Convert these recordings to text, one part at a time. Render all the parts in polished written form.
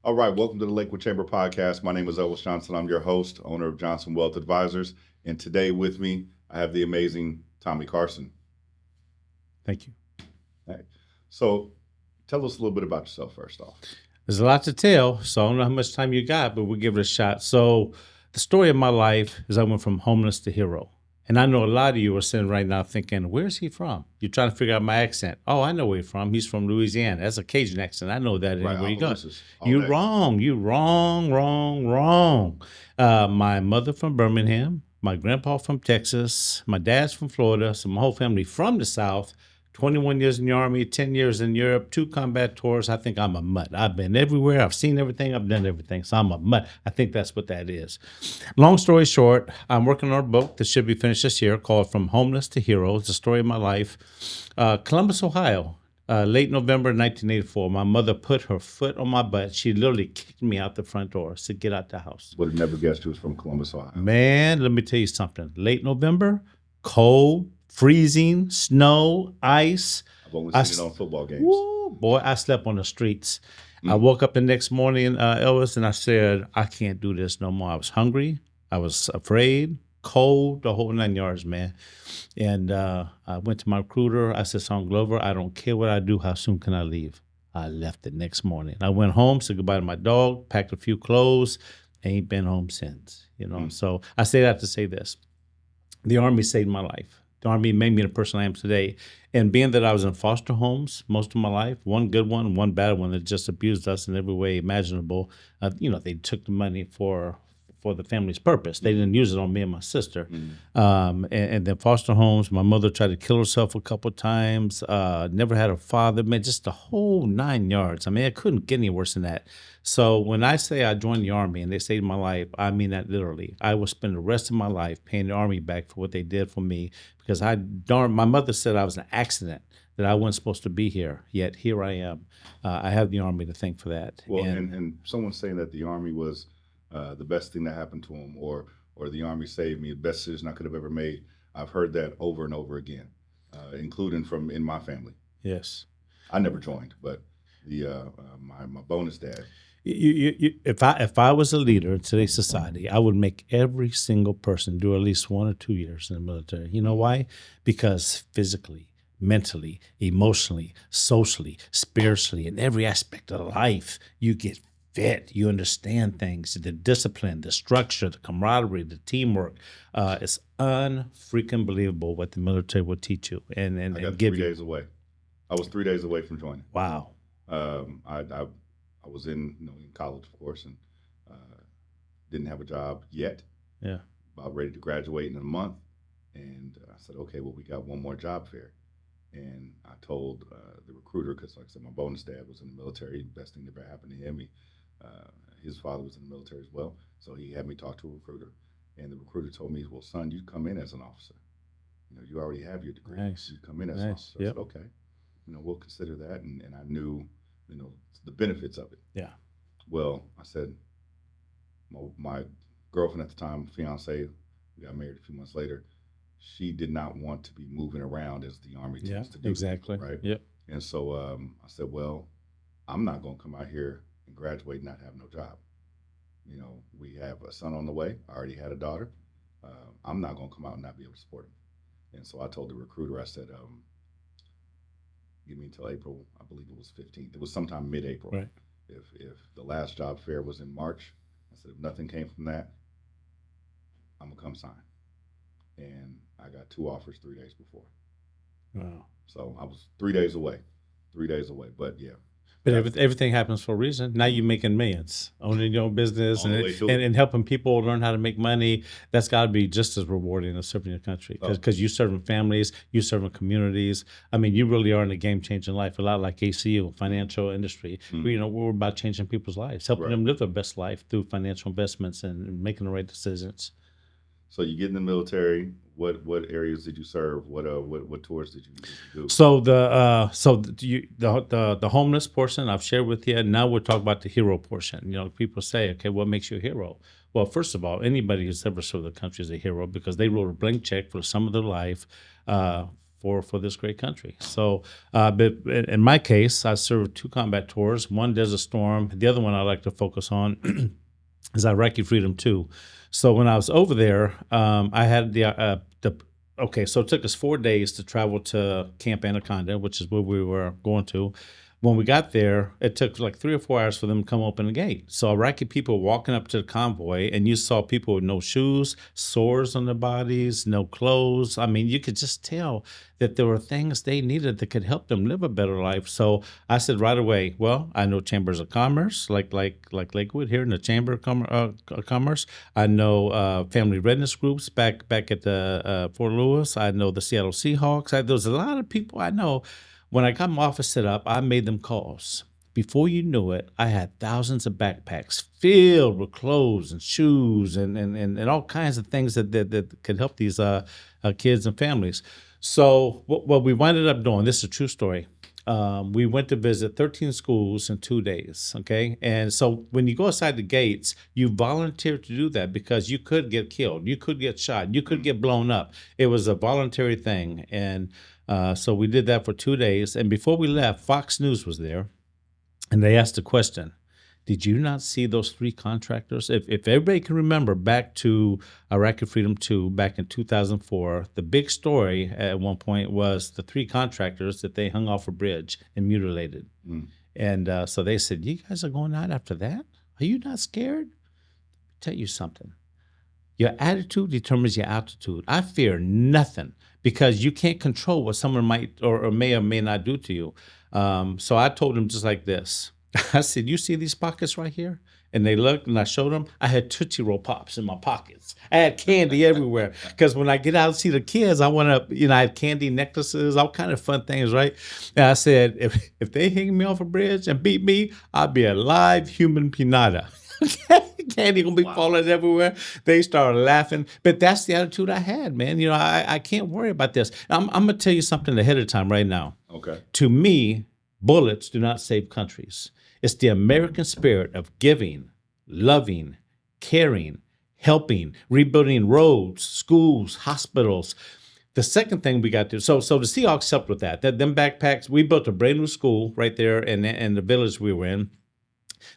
All right, welcome to the Lakewood Chamber podcast. My name is Elwis Johnson. I'm your host, owner of Johnson Wealth Advisors. And today with me, I have the amazing Tommy Carson. Thank you. All right. So tell us a little bit about yourself first off. There's a lot to tell, so I don't know how much time you got, but we'll give it a shot. So the story of my life is I went from homeless to hero. And I know a lot of you are sitting right now thinking, where's he from? You're trying to figure out my accent. Oh, I know where he's from. He's from Louisiana. That's a Cajun accent. I know that anywhere you go. You're wrong. You're wrong. My mother from Birmingham, my grandpa from Texas, my dad's from Florida, so my whole family from the South. 21 years in the Army, 10 years in Europe, 2 combat tours. I think I'm a mutt. I've been everywhere. I've seen everything. I've done everything. So I'm a mutt. I think that's what that is. Long story short, I'm working on a book that should be finished this year called From Homeless to Hero. It's the story of my life. Columbus, Ohio, late November 1984. My mother put her foot on my butt. She literally kicked me out the front door. Said, get out the house. Would have never guessed you was from Columbus, Ohio. Man, let me tell you something. Late November, cold, freezing, snow, ice. I've only seen it on football games. Woo, boy, I slept on the streets. I woke up the next morning, Elvis, and I said, I can't do this no more. I was hungry. I was afraid, cold, the whole 9 yards, man. And I went to my recruiter. I said, Son Glover, I don't care what I do. How soon can I leave? I left the next morning. I went home, said goodbye to my dog, packed a few clothes, ain't been home since, So I say that to say this. The Army saved my life. The Army made me the person I am today. And being that I was in foster homes most of my life, one good one bad one that just abused us in every way imaginable. They took the money for the family's purpose. They didn't use it on me and my sister. And then foster homes, my mother tried to kill herself a couple of times, never had a father, man, just the whole 9 yards. I mean, it couldn't get any worse than that. So when I say I joined the Army and they saved my life, I mean that literally. I will spend the rest of my life paying the Army back for what they did for me because my mother said I was an accident, that I wasn't supposed to be here, yet here I am. I have the Army to thank for that. Well, and someone's saying that the Army was the best thing that happened to him, or the Army saved me, the best decision I could have ever made. I've heard that over and over again, including from in my family. Yes. I never joined, but my bonus dad. If I was a leader in today's society, I would make every single person do at least 1 or 2 years in the military. You know why? Because physically, mentally, emotionally, socially, spiritually, in every aspect of life, you get fit. You understand things, the discipline, the structure, the camaraderie, the teamwork. It's unfreaking believable what the military will teach you and I got give 3 days away. I was 3 days away from joining. Wow. I was in college, of course, and didn't have a job yet. Yeah. About ready to graduate in a month, and I said, okay, well, we got one more job fair. And I told the recruiter, because like I said, my bonus dad was in the military. Best thing that ever happened to him. His father was in the military as well. So he had me talk to a recruiter. And the recruiter told me, well, son, you come in as an officer. You already have your degree. Nice. You come in as an officer. Yep. I said, okay, we'll consider that. And I knew, the benefits of it. Yeah. Well, I said, my girlfriend at the time, fiance, we got married a few months later, she did not want to be moving around as the Army tends to do. Exactly. Right? Yep. And so I said, well, I'm not going to come out here and graduate and not have no job. We have a son on the way. I already had a daughter. I'm not going to come out and not be able to support him. And so I told the recruiter, I said, give me until April, I believe it was 15th. It was sometime mid-April. Right. If the last job fair was in March, I said, if nothing came from that, I'm going to come sign. And I got 2 offers 3 days before. Wow. So I was 3 days away. But yeah. But everything happens for a reason. Now you're making millions, owning your own business and helping people learn how to make money. That's got to be just as rewarding as serving your country because you're serving families, you're serving communities. I mean, you really are in a game-changing life, a lot like ACU, financial industry. We're about changing people's lives, helping them live their best life through financial investments and making the right decisions. So you get in the military. What areas did you serve? What tours did you do? So the homeless portion I've shared with you. Now we'll talk about the hero portion. People say, okay, what makes you a hero? Well, first of all, anybody who's ever served the country is a hero because they wrote a blank check for some of their life for this great country. So, but in my case, I served 2 combat tours, one Desert Storm. The other one I like to focus on is Iraqi Freedom 2. So when I was over there, I had so it took us 4 days to travel to Camp Anaconda, which is where we were going to. When we got there, it took like 3 or 4 hours for them to come open the gate. So Iraqi people walking up to the convoy, and you saw people with no shoes, sores on their bodies, no clothes. I mean, you could just tell that there were things they needed that could help them live a better life. So I said right away, well, I know chambers of commerce, like Lakewood here in the Chamber of Commerce. I know family readiness groups back at the Fort Lewis. I know the Seattle Seahawks. There's a lot of people I know. When I got my office set up, I made them calls. Before you knew it, I had thousands of backpacks filled with clothes and shoes and all kinds of things that could help these kids and families. So what we winded up doing, this is a true story. We went to visit 13 schools in 2 days, okay? And so when you go outside the gates, you volunteer to do that because you could get killed. You could get shot. You could get blown up. It was a voluntary thing. And so we did that for 2 days. And before we left, Fox News was there. And they asked the question, did you not see those 3 contractors? If everybody can remember back to Iraqi Freedom 2, back in 2004, the big story at one point was the 3 contractors that they hung off a bridge and mutilated. And so they said, you guys are going out after that? Are you not scared? I'll tell you something. Your attitude determines your altitude. I fear nothing because you can't control what someone might or may not do to you. So I told them just like this. I said, you see these pockets right here? And they looked, and I showed them. I had Tootsie Roll Pops in my pockets. I had candy everywhere. Because when I get out and see the kids, I want to, I had candy necklaces, all kind of fun things, right? And I said, if they hang me off a bridge and beat me, I'll be a live human pinata. Candy gonna be falling everywhere. They started laughing, but that's the attitude I had, man. I can't worry about this. I'm gonna tell you something ahead of time right now. Okay. To me, bullets do not save countries. It's the American spirit of giving, loving, caring, helping, rebuilding roads, schools, hospitals. The second thing we got to so the Seahawks helped with that. Them backpacks. We built a brand new school right there in the village we were in.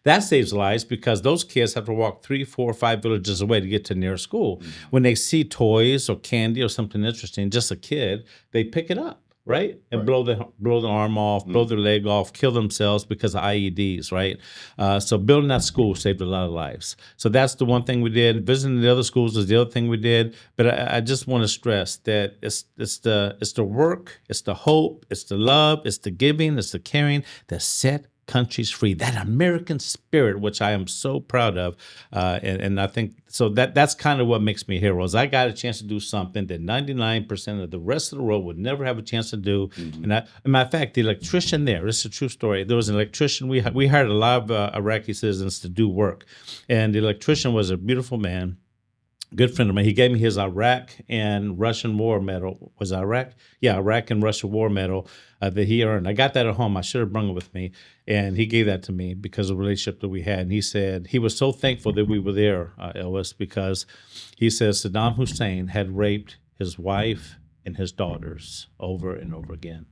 That saves lives because those kids have to walk 3, 4, 5 villages away to get to near school. Mm-hmm. When they see toys or candy or something interesting, just a kid, they pick it up, right? And blow the arm off, blow their leg off, kill themselves because of IEDs, right? So building that school saved a lot of lives. So that's the one thing we did. Visiting the other schools is the other thing we did. But I just want to stress that it's the work, it's the hope, it's the love, it's the giving, it's the caring that set countries free. That American spirit, which I am so proud of, and I think so that's kind of what makes me a hero. Is I got a chance to do something that 99% of the rest of the world would never have a chance to do. Mm-hmm. And as a matter of fact, the electrician there, this is a true story. There was an electrician. We hired a lot of Iraqi citizens to do work, and the electrician was a beautiful man. Good friend of mine. He gave me his Iraq and Russian War medal. Was it Iraq? Yeah, Iraq and Russia War medal that he earned. I got that at home. I should have brought it with me. And he gave that to me because of the relationship that we had. And he said he was so thankful that we were there, Elwis, because he says Saddam Hussein had raped his wife and his daughters over and over again.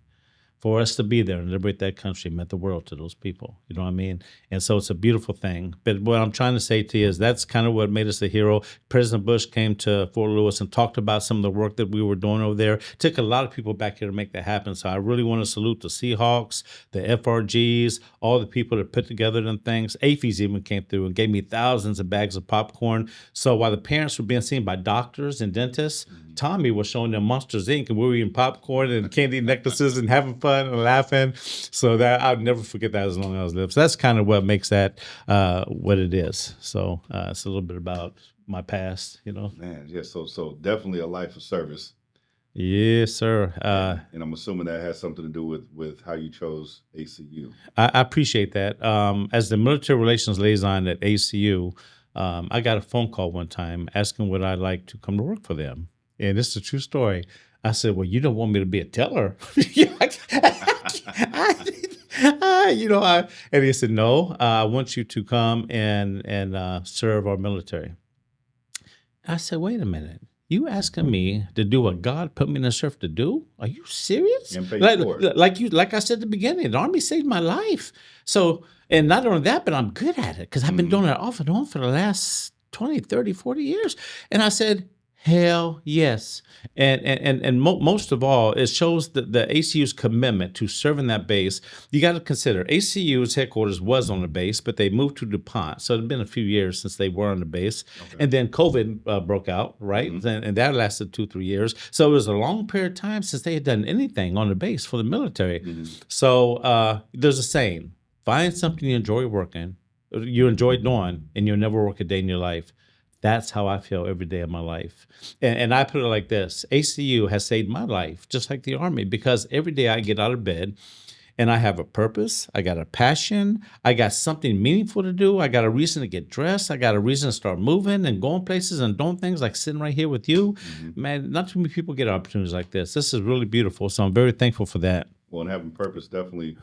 For us to be there and liberate that country meant the world to those people. You know what I mean? And so it's a beautiful thing. But what I'm trying to say to you is that's kind of what made us a hero. President Bush came to Fort Lewis and talked about some of the work that we were doing over there. It took a lot of people back here to make that happen. So I really want to salute the Seahawks, the FRGs, all the people that put together them things. AFIS even came through and gave me thousands of bags of popcorn. So while the parents were being seen by doctors and dentists, Tommy was showing them Monsters, Inc. and we were eating popcorn and candy necklaces and having fun and laughing. So that I'll never forget that as long as I live. So that's kind of what makes that what it is. So it's a little bit about my past, Man, yeah. So definitely a life of service. Yes, sir. And I'm assuming that has something to do with how you chose ACU. I appreciate that. As the military relations liaison at ACU, I got a phone call one time asking would I like to come to work for them. And this is a true story. I said, well, you don't want me to be a teller. And he said, no, I want you to come and serve our military. I said, wait a minute. You asking me to do what God put me in this earth to do? Are you serious? And pay Like, for it. like I said at the beginning, the Army saved my life. So, and not only that, but I'm good at it because I've been doing it off and on for the last 20, 30, 40 years. And I said, hell yes. And most of all, it shows the ACU's commitment to serving that base. You got to consider ACU's headquarters was on the base, but they moved to DuPont. So it's been a few years since they were on the base. Okay. And then COVID broke out, right? And that lasted 2-3 years. So it was a long period of time since they had done anything on the base for the military. So there's a saying, find something you enjoy working, you enjoy doing, and you'll never work a day in your life. That's how I feel every day of my life. And I put it like this. ACU has saved my life, just like the Army, because every day I get out of bed and I have a purpose. I got a passion. I got something meaningful to do. I got a reason to get dressed. I got a reason to start moving and going places and doing things like sitting right here with you. Man, not too many people get opportunities like this. This is really beautiful. So I'm very thankful for that. Well, and having purpose definitely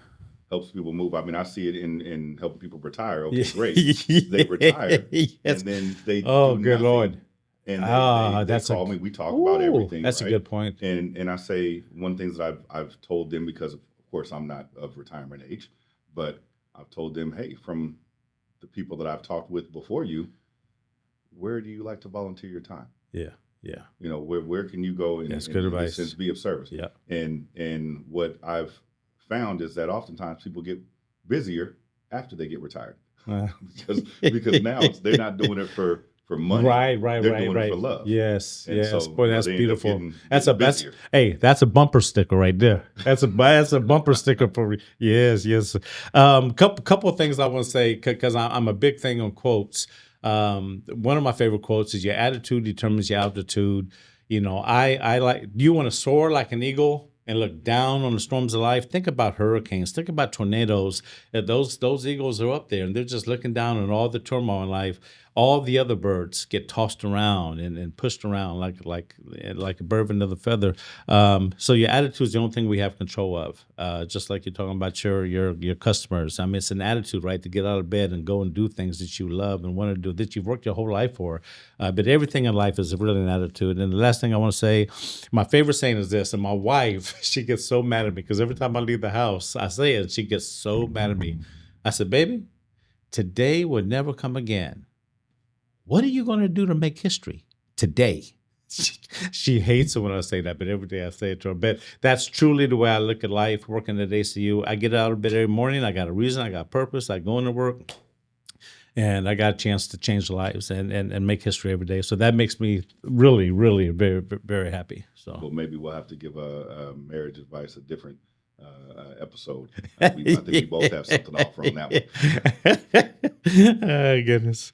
helps people move. I mean, I see it in helping people retire. Okay, great. They retire, and then they oh, do good nothing. Lord. And that's they call me. We talk about everything. That's right? a good point. And I say one thing that I've told them, because of course I'm not of retirement age, but I've told them, hey, from the people that I've talked with before you, where do you like to volunteer your time? Yeah. You know, where can you go and, that's good advice. Sense, be of service? Yeah. And what I've found is that oftentimes people get busier after they get retired because now they're not doing it for money. Right. They're doing it for love. Yes. And yes. so, boy, that's beautiful. That's a bumper sticker right there. That's a bumper sticker for yes. Couple of things I want to say because I'm a big thing on quotes. One of my favorite quotes is, your attitude determines your altitude. You know, I like, do you want to soar like an eagle and look down on the storms of life? Think about hurricanes. Think about tornadoes. Those eagles are up there, and they're just looking down on all the turmoil in life. All the other birds get tossed around and pushed around like a bird of another feather. So your attitude is the only thing we have control of. Just like you're talking about your customers. I mean, it's an attitude, right, to get out of bed and go and do things that you love and want to do, that you've worked your whole life for. But everything in life is really an attitude. And the last thing I want to say, my favorite saying is this, and my wife, she gets so mad at me because every time I leave the house, I say it, she gets so mad at me. I said, baby, today will never come again. What are you going to do to make history today? She hates it when I say that, but every day I say it to her. But that's truly the way I look at life, working at ACU. I get out of bed every morning. I got a reason. I got a purpose. I go into work, and I got a chance to change lives and make history every day. So that makes me really, really very, very happy. So, well, maybe we'll have to give a marriage advice a different episode. I think we both have something to offer on that one. Oh, goodness.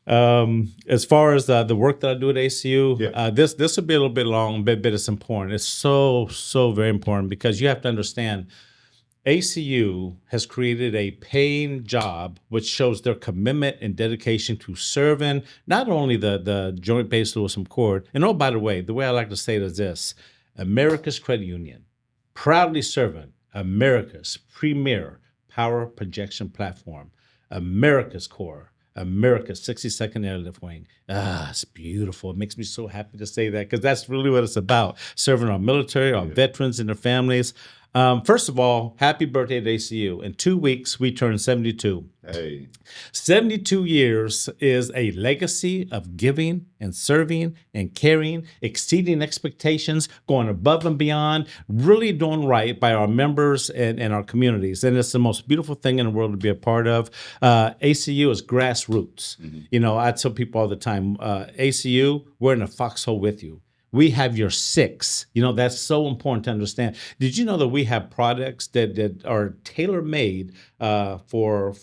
As far as the work that I do at ACU, this will be a little bit long, but it's important. It's so very important because you have to understand, ACU has created a paying job which shows their commitment and dedication to serving not only the Joint Base Lewis McChord, and oh, by the way I like to say it is this: America's Credit Union, proudly serving America's premier power projection platform, America's core, America's 62nd Airlift Wing. It's beautiful. It makes me so happy to say that because that's really what it's about, serving our military, our veterans and their families. First of all, happy birthday to ACU. In 2 weeks, we turn 72. Hey. 72 years is a legacy of giving and serving and caring, exceeding expectations, going above and beyond, really doing right by our members and our communities. And it's the most beautiful thing in the world to be a part of. ACU is grassroots. You know, I tell people all the time, ACU, we're in the foxhole with you. We have your six. You know, that's so important to understand. Did you know that we have products that are tailor-made for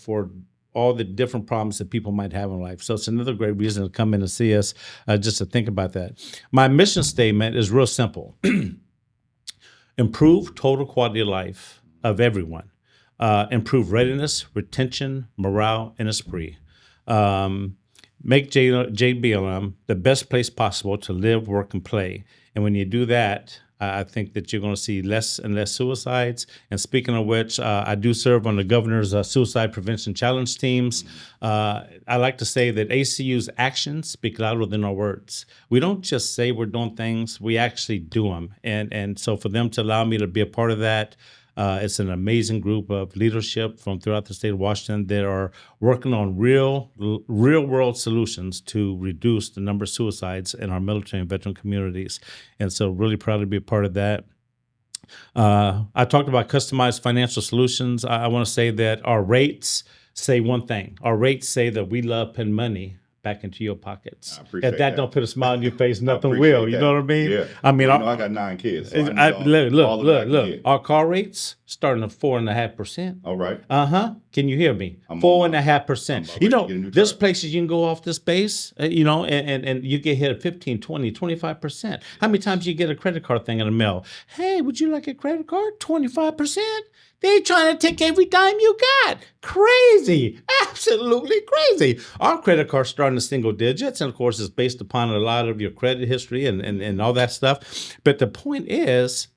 all the different problems that people might have in life? So it's another great reason to come in and see us, just to think about that. My mission statement is real simple. Improve total quality of life of everyone. Improve readiness, retention, morale, and esprit. Make JBLM the best place possible to live, work, and play. And when you do that, I think that you're going to see less and less suicides. And speaking of which, I do serve on the governor's suicide prevention challenge teams. I like to say that ACU's actions speak louder than our words. We don't just say we're doing things, we actually do them. And so for them to allow me to be a part of that, it's an amazing group of leadership from throughout the state of Washington that are working on real world solutions to reduce the number of suicides in our military and veteran communities. And so really proud to be a part of that. I talked about customized financial solutions. I want to say that our rates say one thing. Our rates say that we love putting money back into your pockets. I appreciate If that that. don't put a smile on your face, nothing appreciate will. You that. know what I mean? Yeah. I mean, I got 9 kids. So I need all of that I can look. get. Our car rates starting at 4.5%. All right. Can you hear me? I'm 4.5%. You know, get a new there's truck. places you can go off this base, and you get hit at 15, 20, 25%. How many times you get a credit card thing in the mail? Hey, would you like a credit card? 25%? They trying to take every dime you got. Crazy. Absolutely crazy. Our credit card starting in single digits, and of course it's based upon a lot of your credit history and all that stuff. But the point is,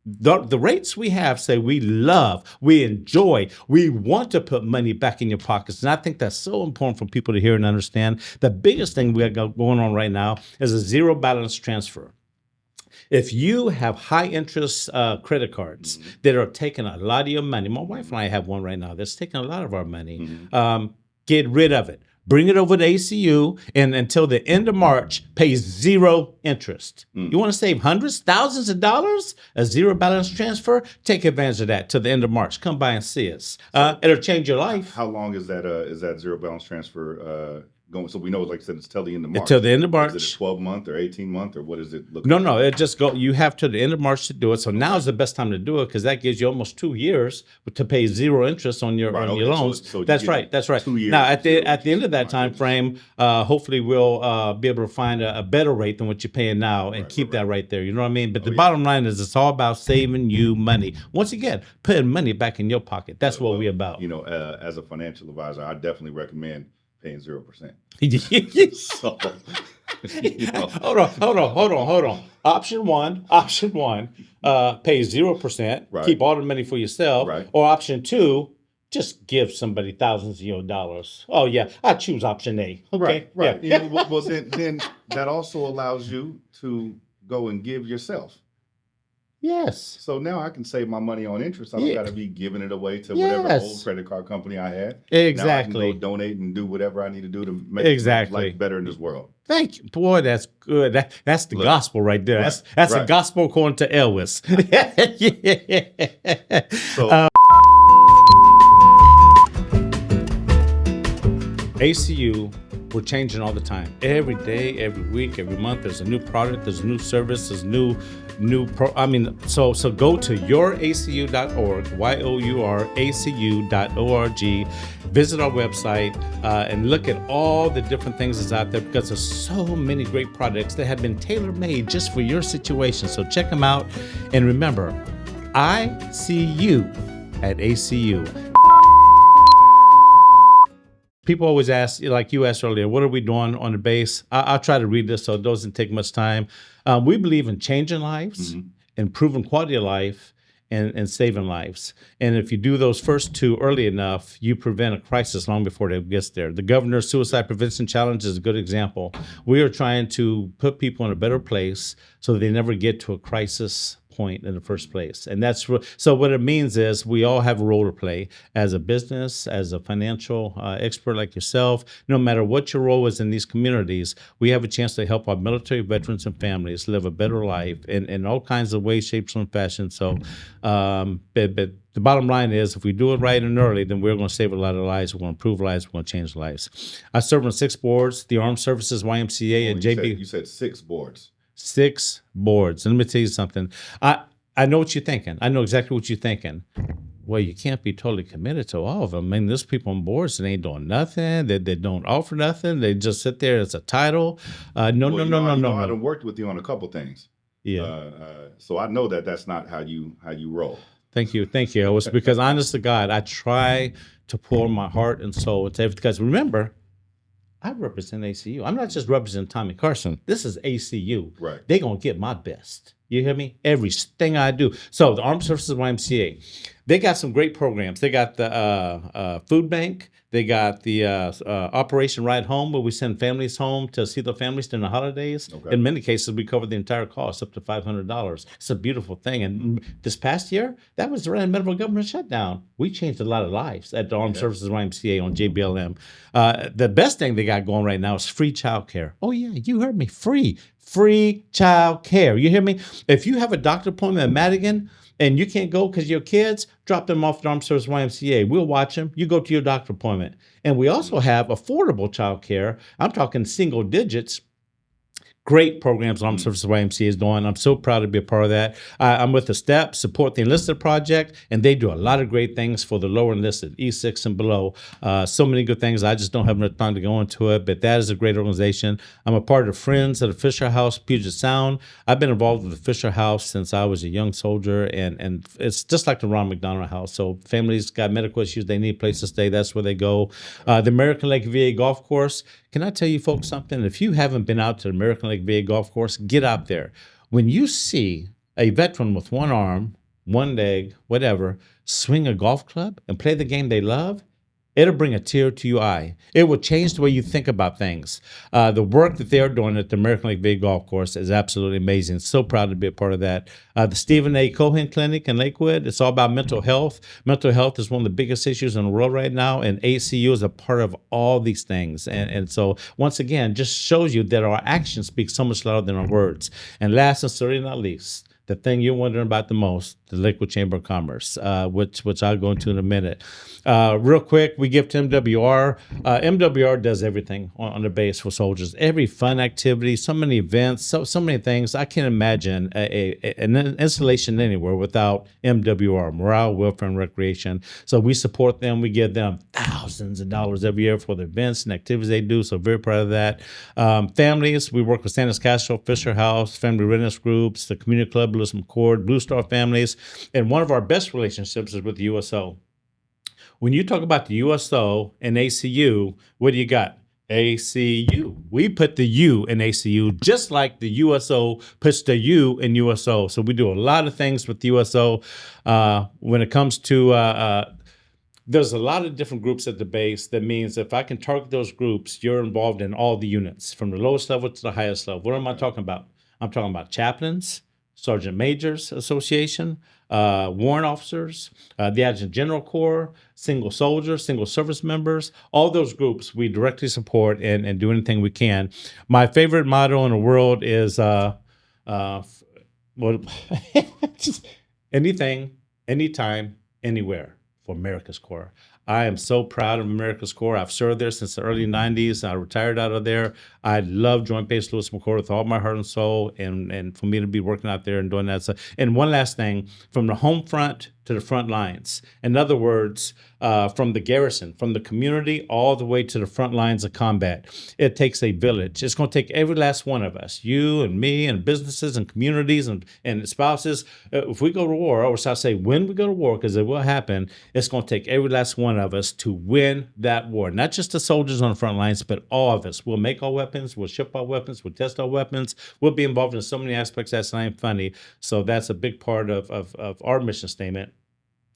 the rates we have say we love, we enjoy, we want to put money back in your pockets. And I think that's so important for people to hear and understand. The biggest thing we got going on right now is a zero balance transfer. If you have high interest credit cards that are taking a lot of your money, my wife and I have one right now that's taking a lot of our money, get rid of it. Bring it over to ACU, and until the end of March, pay 0 interest. You want to save hundreds, thousands of dollars? A zero balance transfer? Take advantage of that till the end of March. Come by and see us. It'll change your life. How long is that zero balance transfer going? So we know, like I said, it's till the end of March. Until the end of March. Is it a 12-month or 18-month, or what is it look No, like? no, it just go. You have to the end of March to do it. So now is the best time to do it because that gives you almost 2 years to pay 0 interest on your Right, on your okay, so- loans. so you That's get right. That's right. 2 years Now of at the 0 at the end of that interest. time frame, hopefully we'll be able to find a better rate than what you're paying now and keep that right there. You know what I mean? But the bottom line is it's all about saving you money. Once again, putting money back in your pocket. That's what we're about. You know, as a financial advisor, I definitely recommend paying 0%. So, you know, Hold on. Option one, pay 0%, Right. keep all the money for yourself. Right. Or option two, just give somebody thousands of your dollars. Oh yeah, I choose option A. Okay. right. Yeah. You know, well, then that also allows you to go and give yourself. Yes. So now I can save my money on interest. I don't Yeah. got to be giving it away to whatever Yes. old credit card company I had. Exactly. Now I can go donate and do whatever I need to do to make Exactly. life better in this world. Thank you, boy. That's good. That's the gospel right there. Right, That's the right. gospel according to Elwis. So ACU, we're changing all the time. Every day, every week, every month, there's a new product, there's a new service, there's so go to youracu.org, youracu.org, visit our website, and look at all the different things that's out there because there's so many great products that have been tailor-made just for your situation. So check them out. And remember, I see you at ACU. People always ask, like you asked earlier, what are we doing on the base? I'll try to read this so it doesn't take much time. We believe in changing lives, improving quality of life, and saving lives. And if you do those first two early enough, you prevent a crisis long before it gets there. The Governor's Suicide Prevention Challenge is a good example. We are trying to put people in a better place so they never get to a crisis point in the first place. And so what it means is we all have a role to play as a business, as a financial expert like yourself. No matter what your role is in these communities, we have a chance to help our military veterans and families live a better life in all kinds of ways, shapes, and fashion. So but the bottom line is, if we do it right and early, then we're going to save a lot of lives. We're going to improve lives. We're going to change lives. I serve on 6 boards: the Armed Services, YMCA, and JB. You said 6 boards. 6 boards. And let me tell you something. I know what you're thinking. I know exactly what you're thinking. Well, you can't be totally committed to all of them. I mean, there's people on boards that ain't doing nothing. They don't offer nothing. They just sit there as a title. No. I done worked with you on a couple things. Yeah. So I know that that's not how you roll. Thank you. It was because, honest to God, I try to pour my heart and soul into everything. Because remember, I represent ACU. I'm not just representing Tommy Carson. This is ACU. Right. They're going to get my best. You hear me? Everything I do. So the Armed Services YMCA, they got some great programs. They got the food bank. They got the Operation Ride Home, where we send families home to see their families during the holidays. Okay. In many cases, we cover the entire cost, up to $500. It's a beautiful thing. And this past year, that was right in the middle of a government shutdown. We changed a lot of lives at the Armed Services YMCA on JBLM. The best thing they got going right now is free childcare. Oh, yeah, you heard me. Free child care. You hear me? If you have a doctor appointment at Madigan and you can't go because your kids, drop them off at Armed Services YMCA. We'll watch them. You go to your doctor appointment. And we also have affordable child care. I'm talking single digits. Great programs Armed Services YMCA is doing. I'm so proud to be a part of that. I'm with the STEP, Support the Enlisted Project, and they do a lot of great things for the lower enlisted, E6 and below. So many good things. I just don't have enough time to go into it, but that is a great organization. I'm a part of Friends of the Fisher House, Puget Sound. I've been involved with the Fisher House since I was a young soldier, and it's just like the Ron McDonald House. So families got medical issues, they need a place to stay, that's where they go. The American Lake VA Golf Course. Can I tell you folks something? If you haven't been out to the American Lake VA Golf Course, get out there. When you see a veteran with one arm, one leg, whatever, swing a golf club and play the game they love, it'll bring a tear to your eye. It will change the way you think about things. The work that they're doing at the American Lake VA Golf Course is absolutely amazing. So proud to be a part of that. The Stephen A. Cohen Clinic in Lakewood, it's all about mental health. Mental health is one of the biggest issues in the world right now, and ACU is a part of all these things. And so, once again, just shows you that our actions speak so much louder than our words. And last and certainly not least, the thing you're wondering about the most, the Lakewood Chamber of Commerce, which I'll go into in a minute. Real quick, we give to MWR. MWR does everything on the base for soldiers. Every fun activity, so many events, so many things. I can't imagine an installation anywhere without MWR, Morale, Welfare, and Recreation. So we support them. We give them thousands of dollars every year for the events and activities they do. So very proud of that. Families, we work with Santa's Castro, Fisher House, Family Readiness Groups, the Community Club, Lewis McCord, Blue Star Families. And one of our best relationships is with the USO. When you talk about the USO and ACU, what do you got? ACU. We put the U in ACU just like the USO puts the U in USO. So we do a lot of things with the USO. When it comes to, there's a lot of different groups at the base. That means if I can target those groups, you're involved in all the units from the lowest level to the highest level. What am I talking about? I'm talking about chaplains, Sergeant Majors Association, warrant officers, the Adjutant General Corps, single soldiers, single service members, all those groups we directly support and do anything we can. My favorite motto in the world is anything, anytime, anywhere for America's Corps. I am so proud of America's Corps. I've served there since the early 90s. I retired out of there. I love Joint Base Lewis McCord with all my heart and soul, and for me to be working out there and doing that stuff. And one last thing, from the home front to the front lines. In other words, from the garrison, from the community, all the way to the front lines of combat. It takes a village. It's going to take every last one of us, you and me and businesses and communities and spouses. If we go to war, or shall I say when we go to war, because it will happen, it's going to take every last one of us to win that war. Not just the soldiers on the front lines, but all of us. We'll make our weapons, we'll ship our weapons, we'll test our weapons. We'll be involved in so many aspects that's not even funny. So that's a big part of our mission statement,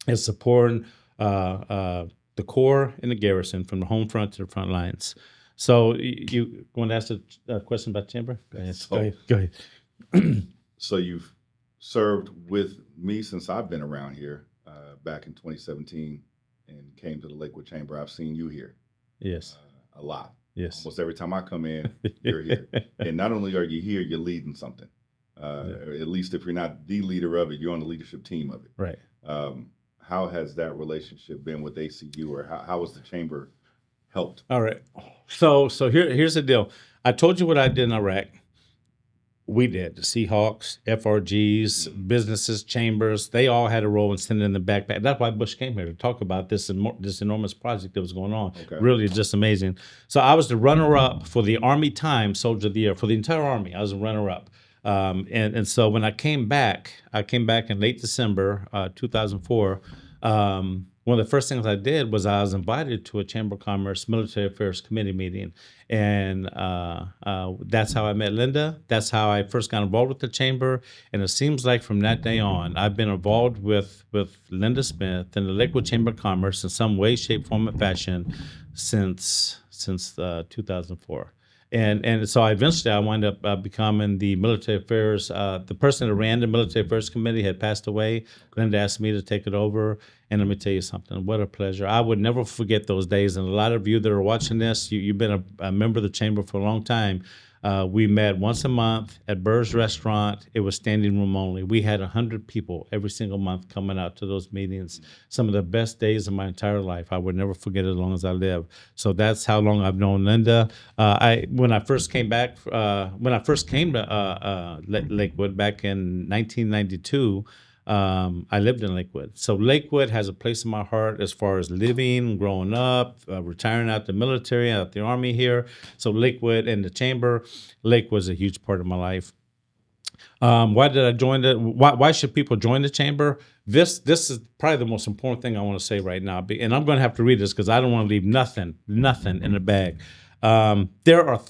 is supporting the Corps and the garrison from the home front to the front lines. So you want to ask a question about Chamber? Go ahead. Go ahead. So you've served with me since I've been around here back in 2017 and came to the Lakewood Chamber. I've seen you here. Yes. A lot. Yes. Almost every time I come in, you're here. And not only are you here, you're leading something. Or at least if you're not the leader of it, you're on the leadership team of it. Right. How has that relationship been with ACU, or how has the chamber helped? All right. So here's the deal. I told you what I did in Iraq. We did. The Seahawks, FRGs, businesses, chambers, they all had a role in sending in the backpack. That's why Bush came here, to talk about this enormous project that was going on. Okay. Really just amazing. So I was the runner-up for the Army Times Soldier of the Year for the entire Army. I was a runner-up. And so when I came back in late December 2004, one of the first things I did was I was invited to a Chamber of Commerce Military Affairs Committee meeting. And that's how I met Linda. That's how I first got involved with the Chamber. And it seems like from that day on, I've been involved with Linda Smith and the Lakewood Chamber of Commerce in some way, shape, form, and fashion since 2004. And so eventually I wound up becoming the military affairs. The person that ran the military affairs committee had passed away. Linda asked me to take it over. And let me tell you something, what a pleasure. I would never forget those days. And a lot of you that are watching this, you've been a member of the Chamber for a long time. We met once a month at Burr's Restaurant. It was standing room only. We had 100 people every single month coming out to those meetings. Some of the best days of my entire life. I would never forget it as long as I live. So that's how long I've known Linda. When I first came to Lakewood back in 1992, I lived in Lakewood. So Lakewood has a place in my heart as far as living, growing up, retiring out the military, out the Army here. So Lakewood and the Chamber, Lakewood was a huge part of my life. Why did I join why should people join the Chamber? This is probably the most important thing I want to say right now. And I'm going to have to read this because I don't want to leave nothing in the bag. There are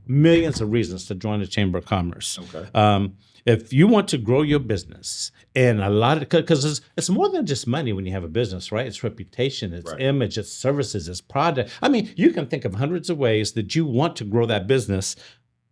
millions of reasons to join the Chamber of Commerce. Okay. If you want to grow your business, and because it's more than just money when you have a business, right? It's reputation, it's image, it's services, it's product. I mean, you can think of hundreds of ways that you want to grow that business.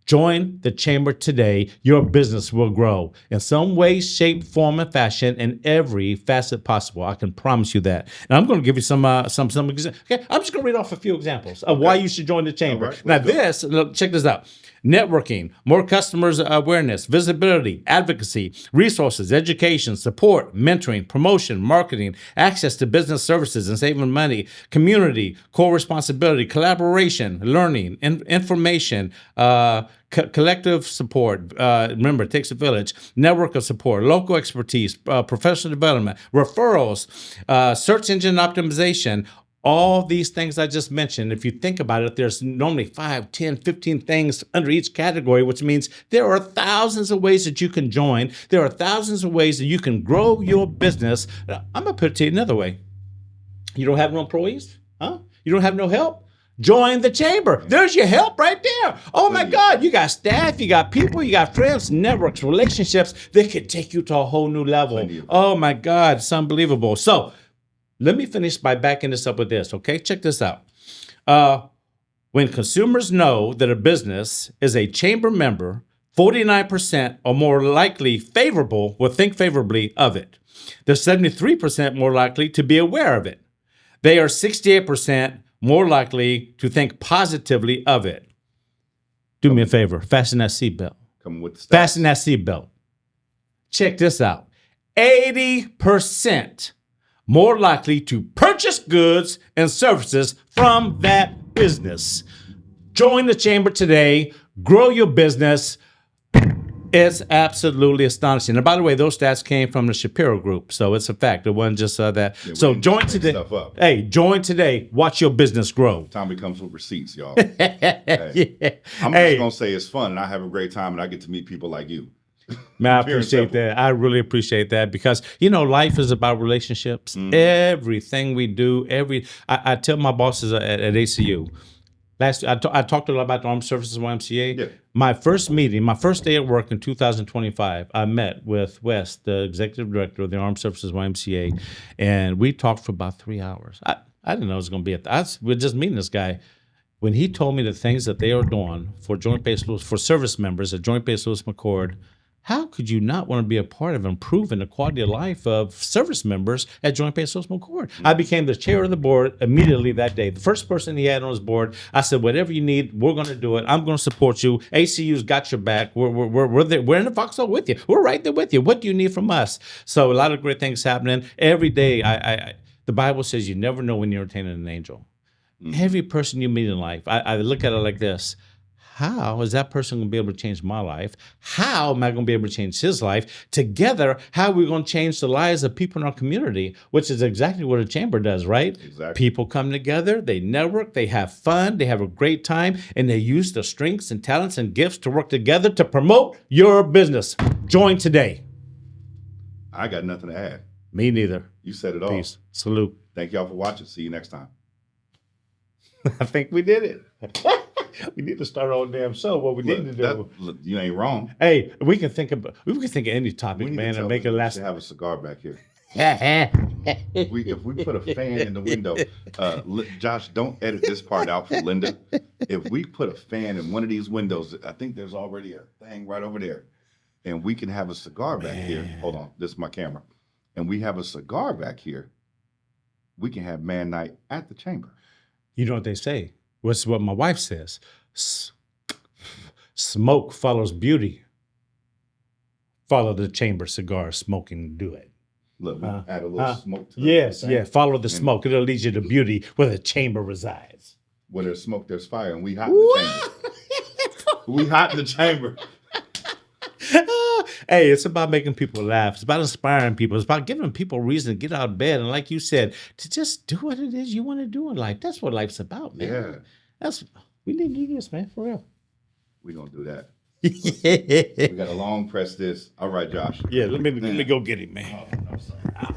Join the Chamber today. Your business will grow in some way, shape, form, and fashion in every facet possible. I can promise you that. And I'm going to give you some examples. Okay, I'm just going to read off a few examples of why you should join the Chamber. Right, now, check this out. Networking, more customers awareness, visibility, advocacy, resources, education, support, mentoring, promotion, marketing, access to business services and saving money, community, core responsibility, collaboration, learning, information, collective support. Remember, it takes a village. Network of support, local expertise, professional development, referrals, search engine optimization. All these things I just mentioned, if you think about it, there's normally 5, 10, 15 things under each category, which means there are thousands of ways that you can join. There are thousands of ways that you can grow your business. I'm going to put it to you another way. You don't have no employees? Huh? You don't have no help? Join the Chamber. There's your help right there. Oh my God, you got staff, you got people, you got friends, networks, relationships that could take you to a whole new level. Oh my God, it's unbelievable. So, let me finish by backing this up with this, okay? Check this out. When consumers know that a business is a Chamber member, 49% are more likely will think favorably of it. They're 73% more likely to be aware of it. They are 68% more likely to think positively of it. Do me a favor, fasten that seatbelt. Come with the stats. Fasten that seatbelt. Check this out. 80% more likely to purchase goods and services from that business. Join the Chamber today. Grow your business. It's absolutely astonishing. And by the way, those stats came from the Shapiro Group, so it's a fact. It wasn't just that. Yeah, so join today. Hey, join today. Watch your business grow. Tommy comes with receipts, y'all. Hey. Yeah. I'm just going to say it's fun, and I have a great time, and I get to meet people like you. Man, I appreciate that. I really appreciate that because, life is about relationships. Mm-hmm. Everything we do, I tell my bosses at ACU. I talked a lot about the Armed Services YMCA. Yeah. My first day at work in 2025, I met with Wes, the executive director of the Armed Services YMCA, and we talked for about 3 hours. I didn't know it was going to be we're just meeting this guy. When he told me the things that they are doing for for service members at Joint Base Lewis McChord, how could you not want to be a part of improving the quality of life of service members at Joint Base Lewis McChord? I became the chair of the board immediately that day. The first person he had on his board, I said, whatever you need, we're going to do it. I'm going to support you. ACU's got your back. We're there. We're in the foxhole with you. We're right there with you. What do you need from us? So a lot of great things happening. Every day, the Bible says you never know when you're entertaining an angel. Mm-hmm. Every person you meet in life, I look at it like this. How is that person going to be able to change my life? How am I going to be able to change his life? Together, how are we going to change the lives of people in our community? Which is exactly what a chamber does, right? Exactly. People come together, they network, they have fun, they have a great time, and they use their strengths and talents and gifts to work together to promote your business. Join today. I got nothing to add. Me neither. You said it all. Peace. Salute. Thank y'all for watching. See you next time. I think we did it. We need to start our own damn show. What we need to do. You ain't wrong. Hey, we can think of any topic, We need man, to and make it last. We should have a cigar back here. If we put a fan in the window, Josh, don't edit this part out for Linda. If we put a fan in one of these windows, I think there's already a thing right over there, and we can have a cigar back here. Hold on, this is my camera, and we have a cigar back here. We can have man night at the chamber. You know what they say? What's what my wife says? Smoke follows beauty. Follow the chamber cigar smoking. Do it. Look, we add a little smoke to Yes, thing. yeah. Follow the smoke. It'll lead you to beauty where the chamber resides. Where there's smoke, there's fire, and we hot in the chamber. We hot in the chamber. Hey, it's about making people laugh. It's about inspiring people. It's about giving people a reason to get out of bed. And like you said, to just do what it is you want to do in life. That's what life's about, man. Yeah. We need to do this, man, for real. We're going to do that. Yeah. We got to long press this. All right, Josh. Yeah, let me go get him, man. Oh, I'm sorry.